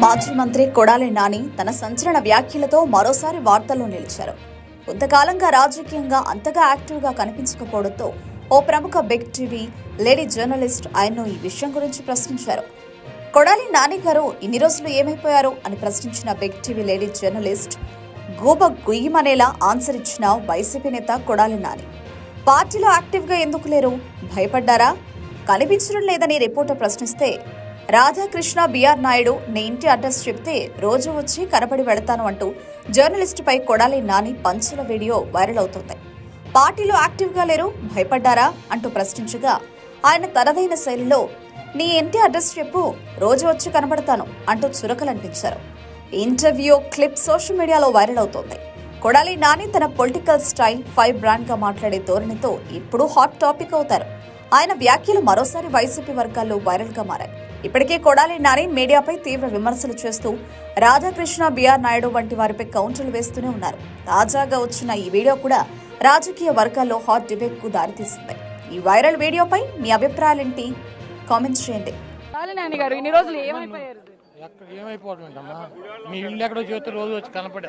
మాజీ మంత్రి కొడాలి నాని తన సంచలన వ్యాఖ్యలతో మరోసారి వార్తల్లో నిలిచారు. కొంతకాలంగా రాజకీయంగా అంతగా యాక్టివ్గా కనిపించకపోవడంతో ఓ ప్రముఖ బిగ్ టీవీ లేడీ జర్నలిస్ట్ ఆయన్ను ఈ విషయం గురించి ప్రశ్నించారు. కొడాలి నాని గారు ఇన్ని రోజులు ఏమైపోయారు అని ప్రశ్నించిన బిగ్ టీవీ లేడీ జర్నలిస్ట్ గూబ గుయ్యమనేలా ఆన్సర్ ఇచ్చిన వైసీపీ నేత కొడాలి నాని. పార్టీలో యాక్టివ్గా ఎందుకు లేరు? భయపడ్డారా? కనిపించడం లేదని రిపోర్టర్ ప్రశ్నిస్తే, రాధాకృష్ణ బిఆర్ నాయుడు నీ ఇంటి అడ్రస్ చెప్తే రోజు వచ్చి కనబడి వెళతాను అంటూ జర్నలిస్టుపై కొడాలి నాని పంచుల వీడియో వైరల్ అవుతోంది. పార్టీలో యాక్టివ్గా లేరు, భయపడ్డారా అంటూ ప్రశ్నించగా ఆయన తనదైన శైలిలో నీ ఇంటి అడ్రస్ చెప్పు, రోజు వచ్చి కనబడతాను అంటూ చురకలంటించారు. ఇంటర్వ్యూ క్లిప్ సోషల్ మీడియాలో వైరల్ అవుతోంది. కొడాలి నాని తన పొలిటికల్ స్టైల్ 5 బ్రాండ్ గా మాట్లాడే ధోరణితో ఇప్పుడు హాట్ టాపిక్ అవుతారు. ఆయన వ్యాఖ్యలు మరోసారి వైసీపీ వర్గాల్లో వైరల్ గా మారాయి. ఇప్పటికే కొడాలి నాని మీడియాపై తీవ్ర విమర్శలు చేస్తూ రాధాకృష్ణ బిఆర్ నాయుడు వంటి వారిపై కౌంటర్లు వేస్తూనే ఉన్నారు. తాజాగా వచ్చిన ఈ వీడియో కూడా రాజకీయ వర్గాల్లో హాట్ డిబేట్ కు దారితీసింది. ఈ వైరల్ వీడియోపై మీ అభిప్రాయాలేంటి? కామెంట్స్ చేయండి. ఏమైపోతుందమ్మా, మీ ఇల్లు ఎక్కడో చేస్తే రోజు వచ్చి కనపడే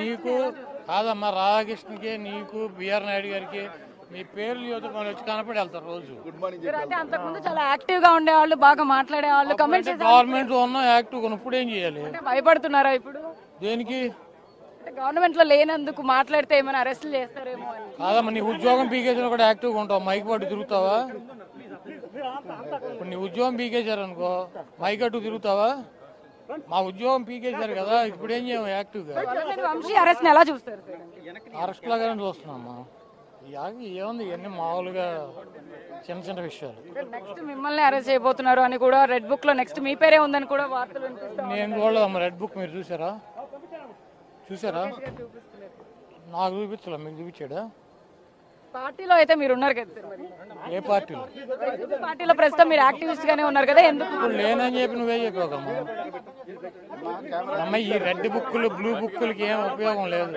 నీకు కాదమ్మా, రాధాకృష్ణకి నీకు బిఆర్ నాయుడు గారికి మీ పేర్లు వచ్చి కనపడి వెళ్తారు రోజు. అంతకుముందు చాలా యాక్టివ్ గా ఉండేవాళ్ళు, బాగా మాట్లాడేవాళ్ళు. గవర్నమెంట్ లో ఉన్న యాక్టివ్ ఇప్పుడు ఏం చేయాలి? భయపడుతున్నారా ఇప్పుడు? దేనికి? గవర్నమెంట్ లో లేనందుకు మాట్లాడితే ఏమైనా అరెస్టులు చేస్తారేమో అని. కాదమ్మా, నీ ఉద్యోగం పీకేసిన కూడా యాక్టివ్ గా ఉంటావు, మైక్ పట్టు తిరుగుతావా? ఇప్పుడు నీ ఉద్యోగం పీకేశారు అనుకో, మైక్ అట్టు తిరుగుతావా? మా ఉద్యోగం పీకేశారు కదా, ఇప్పుడు ఏం చేయము యాక్టివ్ గా. వంశీ అరెస్ట్ ఎలా చూస్తారు? అరెస్ట్ లాగానే చూస్తున్నామ్మా. ఏముంది, ఇవన్నీ మామూలుగా చిన్న చిన్న విషయాలు. నెక్స్ట్ మిమ్మల్ని అరెస్ట్ చేయబోతున్నారు అని కూడా రెడ్ బుక్ లో నెక్స్ట్ మీ పేరే ఉందని కూడా వార్తలు వినిపిస్తాయి. నేను చూడలేదమ్మా రెడ్ బుక్. మీరు చూసారా? నాకు చూపించలే, మీకు చూపించాడా? పార్టీలో అయితే మీరు ఉన్నారు కదా. ఏ పార్టీలో? పార్టీలో ప్రస్తుతం మీరు యాక్టివిస్ట్ గానే ఉన్నారు కదా, ఎందుకు లేనని చెప్పి నువ్వే చెప్పావమ్మా. అమ్మాయి ఈ రెడ్ బుక్కులు బ్లూ బుక్కులకి ఏం ఉపయోగం లేదు.